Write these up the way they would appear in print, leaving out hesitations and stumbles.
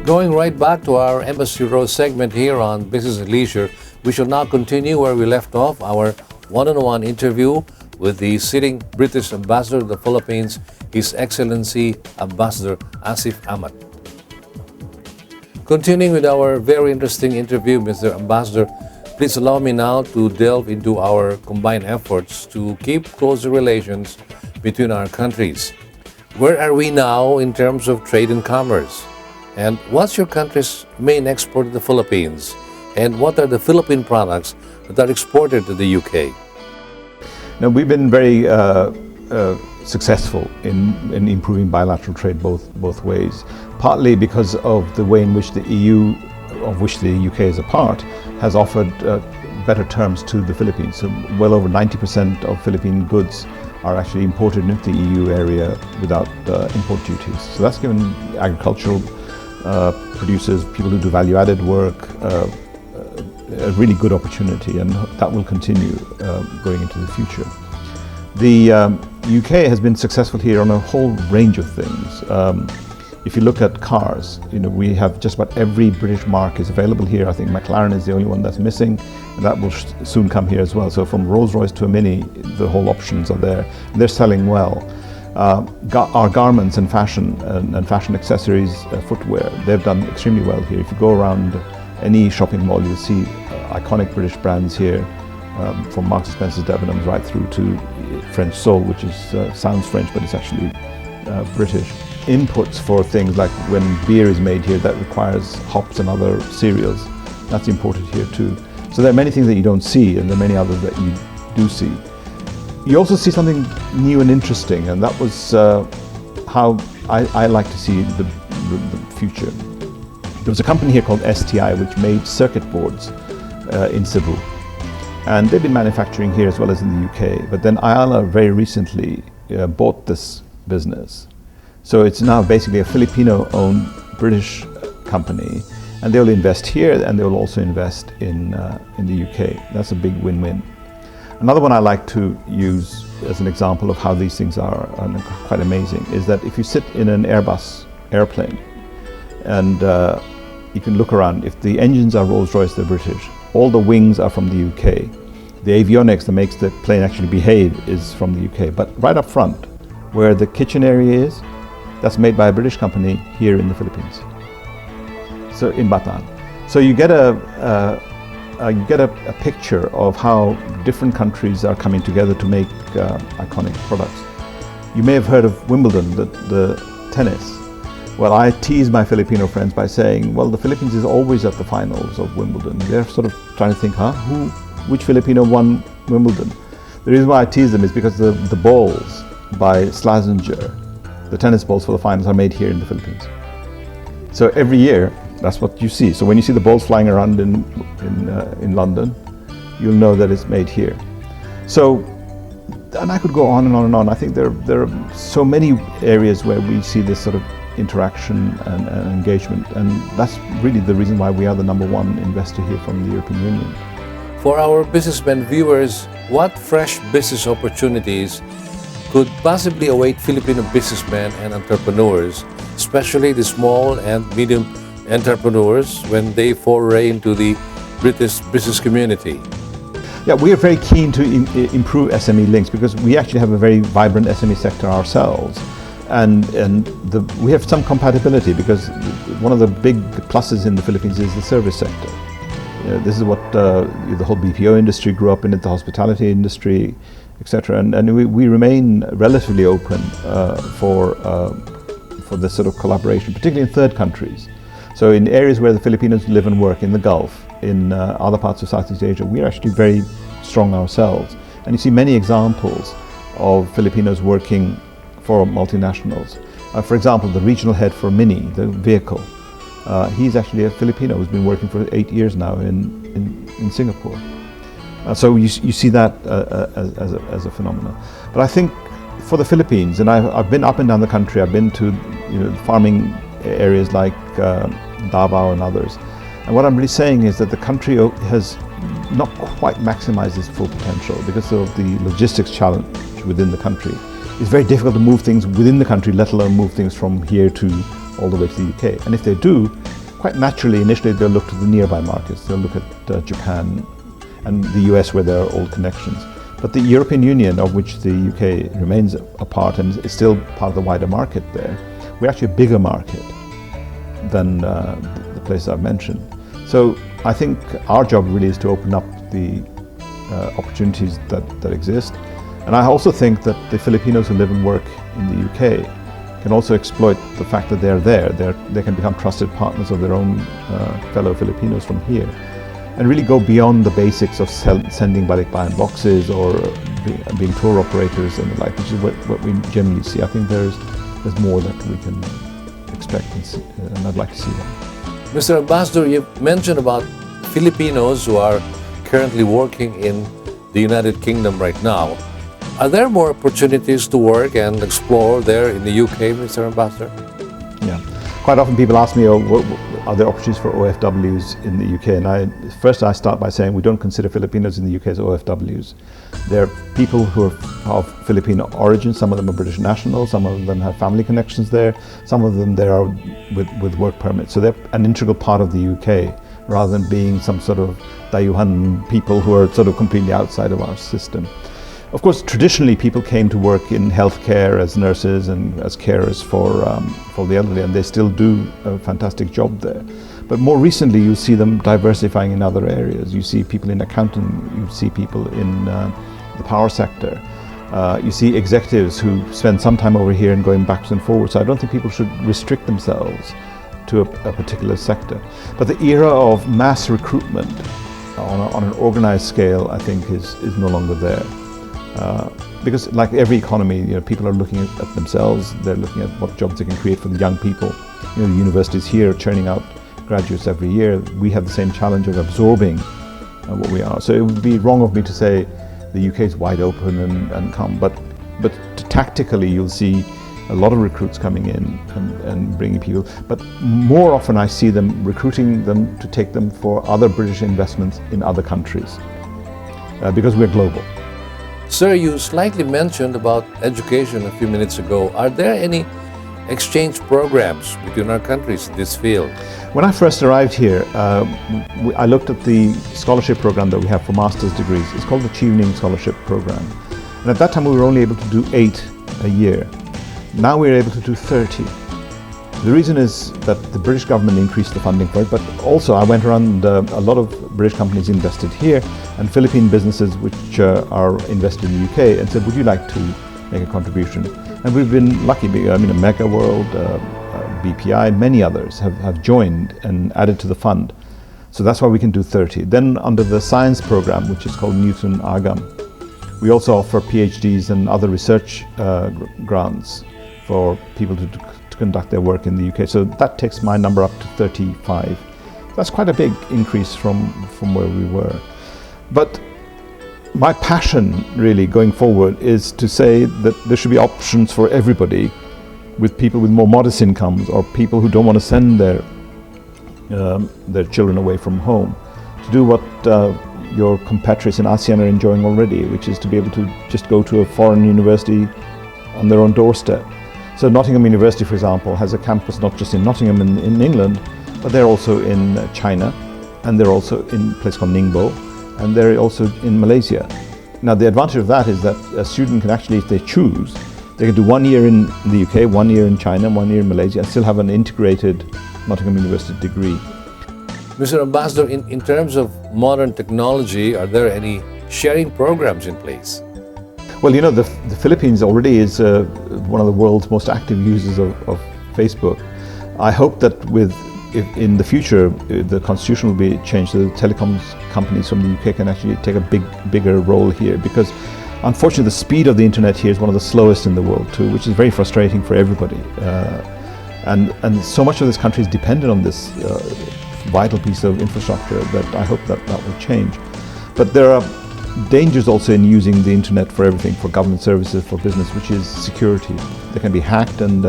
Going right back to our Embassy Row segment here on Business and Leisure, we shall now continue where we left off our one-on-one interview with the sitting British Ambassador to the Philippines, His Excellency Ambassador Asif Ahmad. Continuing with our very interesting interview, Mr. Ambassador, please allow me now to delve into our combined efforts to keep closer relations between our countries. Where are we now in terms of trade and commerce? And what's your country's main export to the Philippines? And what are the Philippine products that are exported to the UK? Now, we've been very successful in improving bilateral trade both ways, partly because of the way in which the EU, of which the UK is a part, has offered better terms to the Philippines. So well over 90% of Philippine goods are actually imported into the EU area without import duties. So that's given agricultural producers, people who do value-added work, a really good opportunity, and that will continue going into the future. The UK has been successful here on a whole range of things. If you look at cars, we have just about every British marque is available here. I think McLaren is the only one that's missing, and that will soon come here as well. So from Rolls-Royce to a Mini, the whole options are there. They're selling well. Our garments and fashion accessories, footwear, they've done extremely well here. If you go around any shopping mall, you'll see iconic British brands here, from Marks & Spencer's Debenhams right through to French Soul, which is sounds French, but it's actually British. Inputs for things like when beer is made here that requires hops and other cereals, that's imported here too. So there are many things that you don't see, and there are many others that you do see. You also see something new and interesting, and that was how I like to see the future. There was a company here called STI which made circuit boards in Cebu, and they've been manufacturing here as well as in the UK, but then Ayala very recently bought this business. So it's now basically a Filipino-owned British company, and they'll invest here and they'll also invest in the UK. That's a big win-win. Another one I like to use as an example of how these things are quite amazing is that if you sit in an Airbus airplane and you can look around, if the engines are Rolls-Royce, they're British, all the wings are from the UK. The avionics that makes the plane actually behave is from the UK, but right up front, where the kitchen area is, that's made by a British company here in the Philippines. So in Bataan. So you get a picture of how different countries are coming together to make iconic products. You may have heard of Wimbledon, the tennis. Well, I tease my Filipino friends by saying, well, the Philippines is always at the finals of Wimbledon. They're sort of trying to think, which Filipino won Wimbledon? The reason why I tease them is because the balls by Slazenger, the tennis balls for the finals, are made here in the Philippines. So every year, that's what you see. So when you see the balls flying around in London, you'll know that it's made here. So, and I could go on and on and on. I think there are so many areas where we see this sort of interaction and engagement, and that's really the reason why we are the #1 investor here from the European Union. For our businessmen viewers, what fresh business opportunities could possibly await Filipino businessmen and entrepreneurs, especially the small and medium entrepreneurs, when they foray into the British business community? Yeah, we are very keen to improve SME links because we actually have a very vibrant SME sector ourselves, and we have some compatibility because one of the big pluses in the Philippines is the service sector. This is what the whole BPO industry grew up in, the hospitality industry, etc. And we remain relatively open for this sort of collaboration, particularly in third countries. So in areas where the Filipinos live and work, in the Gulf, in other parts of Southeast Asia, we are actually very strong ourselves. And you see many examples of Filipinos working for multinationals. For example, the regional head for Mini, the vehicle, he's actually a Filipino who's been working for 8 years now in Singapore. So you see that as a phenomenon. But I think for the Philippines, and I've been up and down the country, I've been to farming areas like Davao and others. And what I'm really saying is that the country has not quite maximized its full potential because of the logistics challenge within the country. It's very difficult to move things within the country, let alone move things from here to all the way to the UK. And if they do, quite naturally, initially they'll look to the nearby markets. They'll look at Japan and the US, where there are old connections. But the European Union, of which the UK remains a part and is still part of the wider market there, we're actually a bigger market than the places I've mentioned. So I think our job really is to open up the opportunities that exist. And I also think that the Filipinos who live and work in the UK can also exploit the fact that they're there. They can become trusted partners of their own fellow Filipinos from here, and really go beyond the basics of sending balikbayan boxes or being tour operators and the like, which is what we generally see. I think there's more that we can expect and see, and I'd like to see that. Mr. Ambassador, you mentioned about Filipinos who are currently working in the United Kingdom right now. Are there more opportunities to work and explore there in the UK, Mr. Ambassador? Yeah, quite often people ask me, are there opportunities for OFWs in the UK? And first I start by saying we don't consider Filipinos in the UK as OFWs. They're people who are of Filipino origin. Some of them are British nationals, some of them have family connections there, some of them there are with work permits. So they're an integral part of the UK, rather than being some sort of dayuhan people who are sort of completely outside of our system. Of course, traditionally people came to work in healthcare as nurses and as carers for the elderly, and they still do a fantastic job there. But more recently you see them diversifying in other areas. You see people in accounting, you see people in the power sector. You see executives who spend some time over here and going backwards and forwards. So I don't think people should restrict themselves to a particular sector. But the era of mass recruitment on an organized scale, I think, is no longer there. Because like every economy, people are looking at themselves. They're looking at what jobs they can create for the young people. The universities here are churning out graduates every year. We have the same challenge of absorbing what we are. So it would be wrong of me to say the UK is wide open and come, but tactically you'll see a lot of recruits coming in and bringing people. But more often I see them recruiting them to take them for other British investments in other countries, because we're global. Sir, you slightly mentioned about education a few minutes ago. Are there any exchange programs between our countries in this field? When I first arrived here, I looked at the scholarship program that we have for master's degrees. It's called the Chevening Scholarship Program. And at that time we were only able to do 8 a year. Now we're able to do 30. The reason is that the British government increased the funding for it, but also I went around, a lot of British companies invested here, and Philippine businesses which are invested in the UK, and said, would you like to make a contribution? And we've been lucky. I mean, Mega World, BPI, many others have joined and added to the fund. So that's why we can do 30. Then under the science program, which is called Newton Agam, we also offer PhDs and other research grants for people to conduct their work in the UK. So that takes my number up to 35. That's quite a big increase from where we were. But my passion really going forward is to say that there should be options for everybody, with people with more modest incomes or people who don't want to send their children away from home, to do what your compatriots in ASEAN are enjoying already, which is to be able to just go to a foreign university on their own doorstep. So Nottingham University, for example, has a campus not just in Nottingham in England, but they're also in China, and they're also in a place called Ningbo, and they're also in Malaysia. Now the advantage of that is that a student can actually, if they choose, they can do 1 year in the UK, 1 year in China, 1 year in Malaysia, and still have an integrated Nottingham University degree. Mr. Ambassador, in terms of modern technology, are there any sharing programs in place? Well, the Philippines already is one of the world's most active users of Facebook. I hope that if in the future the constitution will be changed so the telecoms companies from the UK can actually take a bigger role here, because unfortunately the speed of the internet here is one of the slowest in the world too, which is very frustrating for everybody. And so much of this country is dependent on this vital piece of infrastructure that I hope that will change. But there are dangers also in using the internet for everything, for government services, for business, which is security. They can be hacked and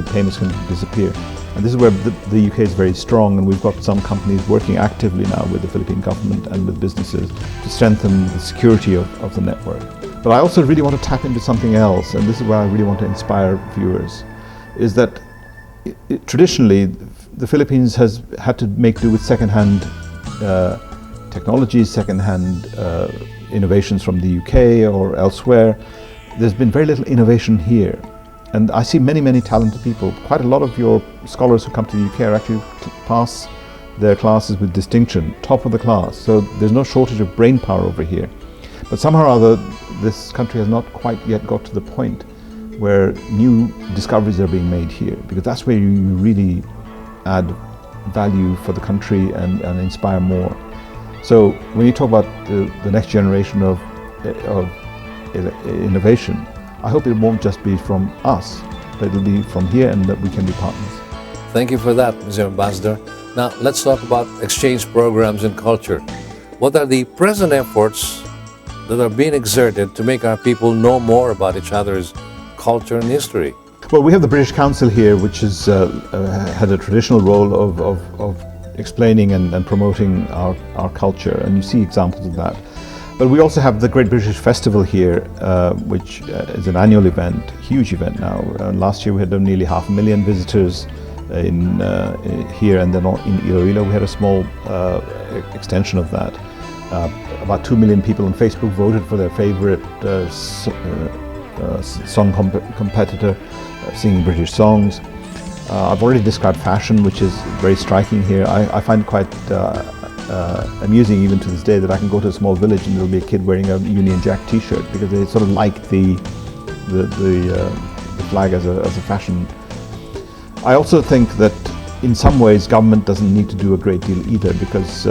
payments can disappear. And this is where the UK is very strong, and we've got some companies working actively now with the Philippine government and with businesses to strengthen the security of the network. But I also really want to tap into something else, and this is where I really want to inspire viewers, is that Traditionally, the Philippines has had to make do with second-hand technologies, second-hand innovations from the UK or elsewhere. There's been very little innovation here. And I see many, many talented people. Quite a lot of your scholars who come to the UK are actually pass their classes with distinction, top of the class. So there's no shortage of brain power over here. But somehow or other, this country has not quite yet got to the point where new discoveries are being made here, because that's where you really add value for the country and inspire more. So when you talk about the next generation of innovation, I hope it won't just be from us, but it'll be from here and that we can be partners. Thank you for that, Mr. Ambassador. Now, let's talk about exchange programs and culture. What are the present efforts that are being exerted to make our people know more about each other's culture and history? Well, we have the British Council here, which has had a traditional role of explaining and promoting our culture, and you see examples of that. But we also have the Great British Festival here, which is an annual event, huge event now. Last year we had nearly 500,000 visitors here, and then in Iloilo we had a small extension of that. About 2 million people on Facebook voted for their favorite song competitor, singing British songs. I've already described fashion, which is very striking here. I find it quite amusing even to this day that I can go to a small village and there'll be a kid wearing a Union Jack t-shirt because they sort of like the flag as a fashion. I also think that in some ways government doesn't need to do a great deal either, because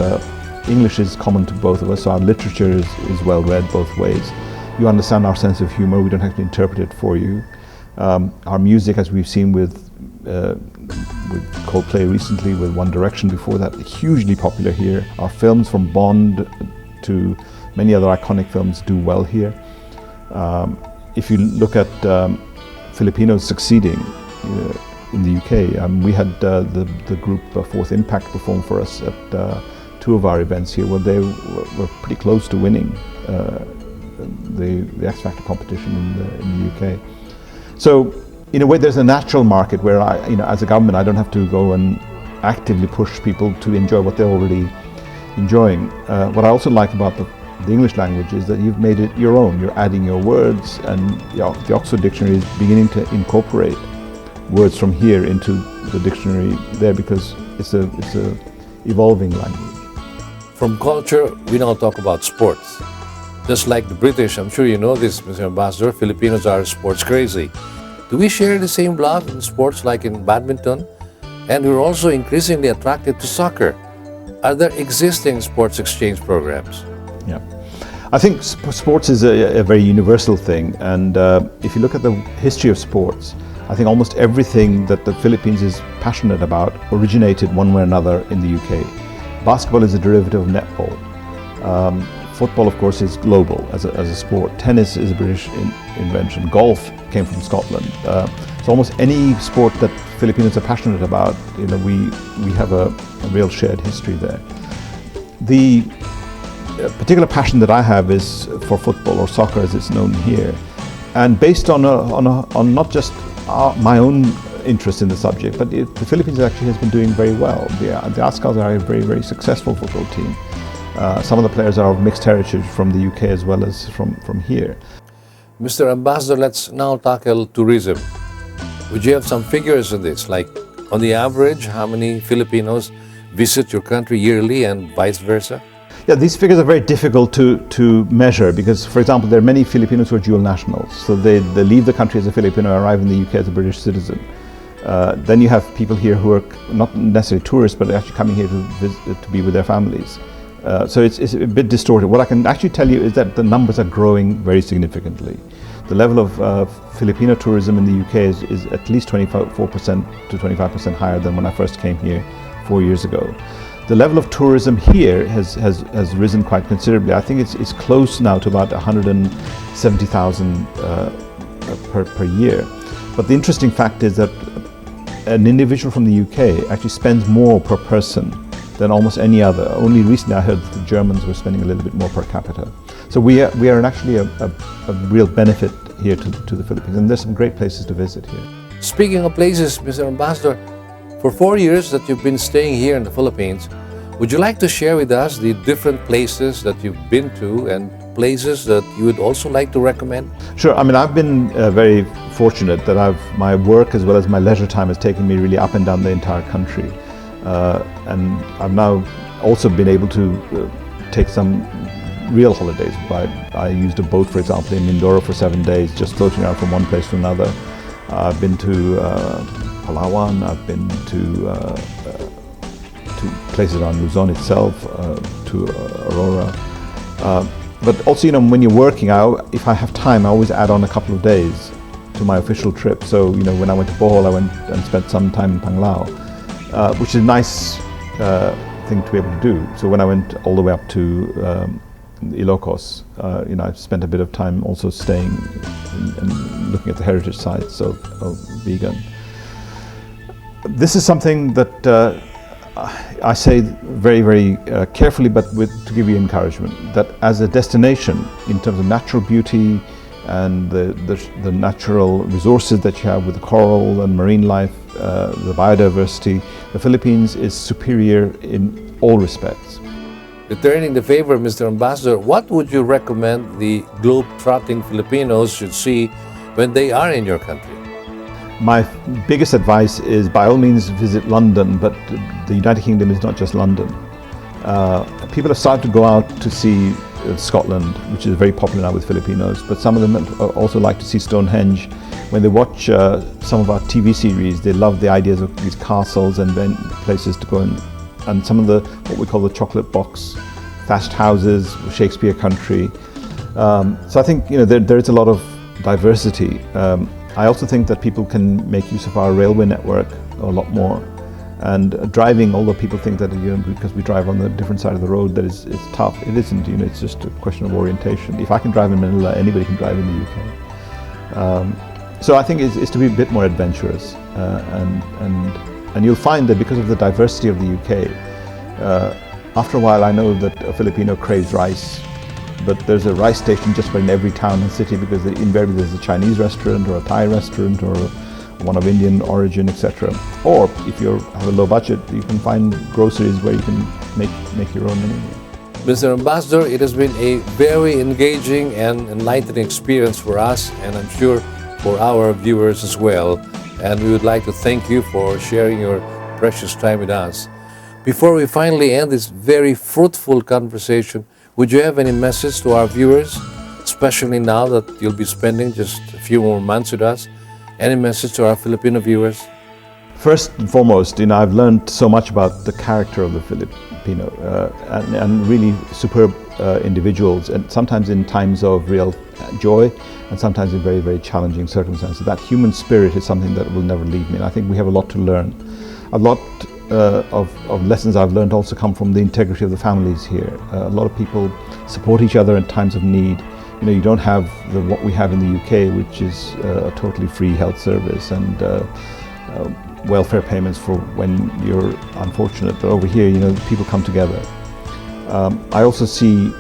English is common to both of us, so our literature is well read both ways. You understand our sense of humor, we don't have to interpret it for you. Our music, as we've seen with Coldplay recently, with One Direction before that, hugely popular here. Our films, from Bond to many other iconic films, do well here. If you look at Filipinos succeeding in the UK, we had the group Fourth Impact perform for us at two of our events here, where they were pretty close to winning the X Factor competition in the UK. So, in a way, there's a natural market where as a government, I don't have to go and actively push people to enjoy what they're already enjoying. What I also like about the English language is that you've made it your own. You're adding your words, and the Oxford Dictionary is beginning to incorporate words from here into the dictionary there, because it's a evolving language. From culture, we now talk about sports. Just like the British, I'm sure you know this, Mr. Ambassador, Filipinos are sports crazy. Do we share the same love in sports like in badminton? And we're also increasingly attracted to soccer. Are there existing sports exchange programs? Yeah, I think sports is a very universal thing, and if you look at the history of sports, I think almost everything that the Philippines is passionate about originated one way or another in the UK. Basketball is a derivative of netball. Football, of course, is global as a sport. Tennis is a British invention. Golf came from Scotland. So almost any sport that Filipinos are passionate about, we have a real shared history there. The particular passion that I have is for football, or soccer as it's known here, and based on not just my own interest in the subject, but the Philippines actually has been doing very well. The Azkals are a very, very successful football team. Some of the players are of mixed heritage from the UK as well as from here. Mr. Ambassador, let's now tackle tourism. Would you have some figures on this? Like, on the average, how many Filipinos visit your country yearly and vice versa? Yeah, these figures are very difficult to measure because, for example, there are many Filipinos who are dual nationals. So they leave the country as a Filipino, arrive in the UK as a British citizen. Then you have people here who are not necessarily tourists, but actually coming here to be with their families. So it's a bit distorted. What I can actually tell you is that the numbers are growing very significantly. The level of Filipino tourism in the UK is at least 24% to 25% higher than when I first came here 4 years ago. The level of tourism here has risen quite considerably. I think it's close now to about 170,000 per year. But the interesting fact is that an individual from the UK actually spends more per person than almost any other. Only recently I heard that the Germans were spending a little bit more per capita. So we are actually a real benefit here to the Philippines, and there's some great places to visit here. Speaking of places, Mr. Ambassador, for 4 years that you've been staying here in the Philippines, would you like to share with us the different places that you've been to and places that you would also like to recommend? Sure. I mean, I've been very fortunate that my work as well as my leisure time has taken me really up and down the entire country. And I've now also been able to take some real holidays. I used a boat, for example, in Mindoro for 7 days, just floating around from one place to another. I've been to Palawan, I've been to places around Luzon itself, to Aurora. But also, when you're working, if I have time, I always add on a couple of days to my official trip. So, when I went to Bohol, I went and spent some time in Panglao, which is a nice thing to be able to do. So when I went all the way up to Ilocos, I spent a bit of time also staying and looking at the heritage sites of Vigan. This is something that I say very, very carefully, but to give you encouragement, that as a destination in terms of natural beauty and the natural resources that you have with the coral and marine life, the biodiversity, the Philippines is superior in all respects. Returning the favor, Mr. Ambassador, what would you recommend the globe-trotting Filipinos should see when they are in your country? My biggest advice is by all means visit London, but the United Kingdom is not just London. People have started to go out to see Scotland, which is very popular now with Filipinos, but some of them also like to see Stonehenge. When they watch some of our TV series, they love the ideas of these castles and then places to go and some of what we call the chocolate box, thatched houses, Shakespeare country. So I think there is a lot of diversity. I also think that people can make use of our railway network a lot more. And driving, although people think that because we drive on the different side of the road that it's tough, it isn't. It's just a question of orientation. If I can drive in Manila, anybody can drive in the UK. So I think it's to be a bit more adventurous, and you'll find that because of the diversity of the UK, after a while I know that a Filipino craves rice, but there's a rice station just about in every town and city because invariably there's a Chinese restaurant or a Thai restaurant or one of Indian origin, etc. Or if you have a low budget, you can find groceries where you can make your own anyway. Mr. Ambassador, it has been a very engaging and enlightening experience for us, and I'm sure for our viewers as well. And we would like to thank you for sharing your precious time with us. Before we finally end this very fruitful conversation, would you have any message to our viewers, especially now that you'll be spending just a few more months with us? Any message to our Filipino viewers? First and foremost, I've learned so much about the character of the Filipino and really superb individuals, and sometimes in times of real joy and sometimes in very, very challenging circumstances. That human spirit is something that will never leave me, and I think we have a lot to learn. A lot of lessons I've learned also come from the integrity of the families here. A lot of people support each other in times of need. You don't have what we have in the UK, which is a totally free health service and welfare payments for when you're unfortunate. But over here, people come together. I also see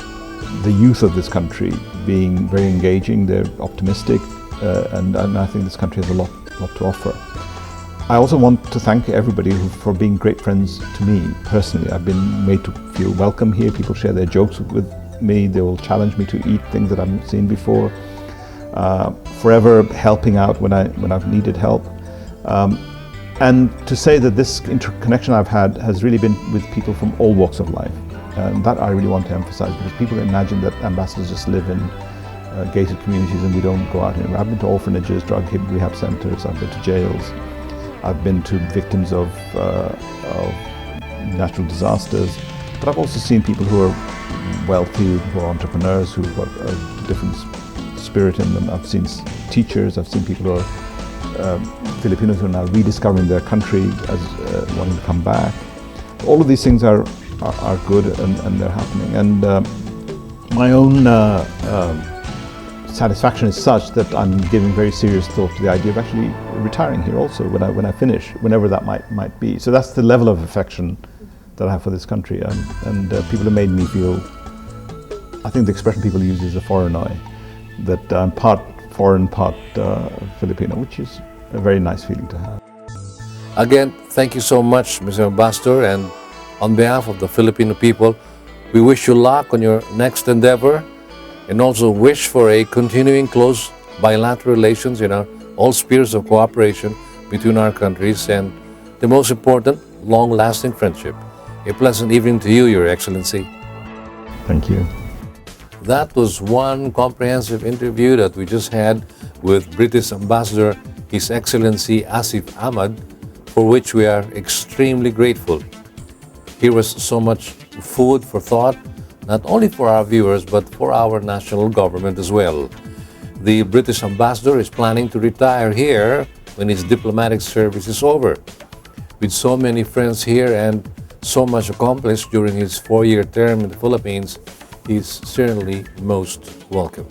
the youth of this country being very engaging. They're optimistic, and I think this country has a lot to offer. I also want to thank everybody for being great friends to me personally. I've been made to feel welcome here. People share their jokes with me. They will challenge me to eat things that I've seen before. Forever helping out when I've needed help. And to say that this interconnection I've had has really been with people from all walks of life. And that I really want to emphasize, because people imagine that ambassadors just live in gated communities and we don't go out anywhere. I've been to orphanages, drug rehab centers, I've been to jails, I've been to victims of natural disasters, but I've also seen people who are wealthy, who are entrepreneurs, who've got a different spirit in them. I've seen teachers, I've seen people who are Filipinos who are now rediscovering their country as wanting to come back. All of these things are good and they're happening. And my own satisfaction is such that I'm giving very serious thought to the idea of actually retiring here also when I finish, whenever that might be. So that's the level of affection that I have for this country. And people have made me feel, I think the expression people use is a foreigner, that I'm part foreign, part Filipino, which is a very nice feeling to have. Again, thank you so much, Mr. Ambassador, and on behalf of the Filipino people, we wish you luck on your next endeavor and also wish for a continuing close bilateral relations in all spheres of cooperation between our countries and, the most important, long-lasting friendship. A pleasant evening to you, Your Excellency. Thank you. That was one comprehensive interview that we just had with British Ambassador His Excellency Asif Ahmad, for which we are extremely grateful. Here was so much food for thought, not only for our viewers, but for our national government as well. The British Ambassador is planning to retire here when his diplomatic service is over. With so many friends here and so much accomplished during his 4-year term in the Philippines, he is certainly most welcome.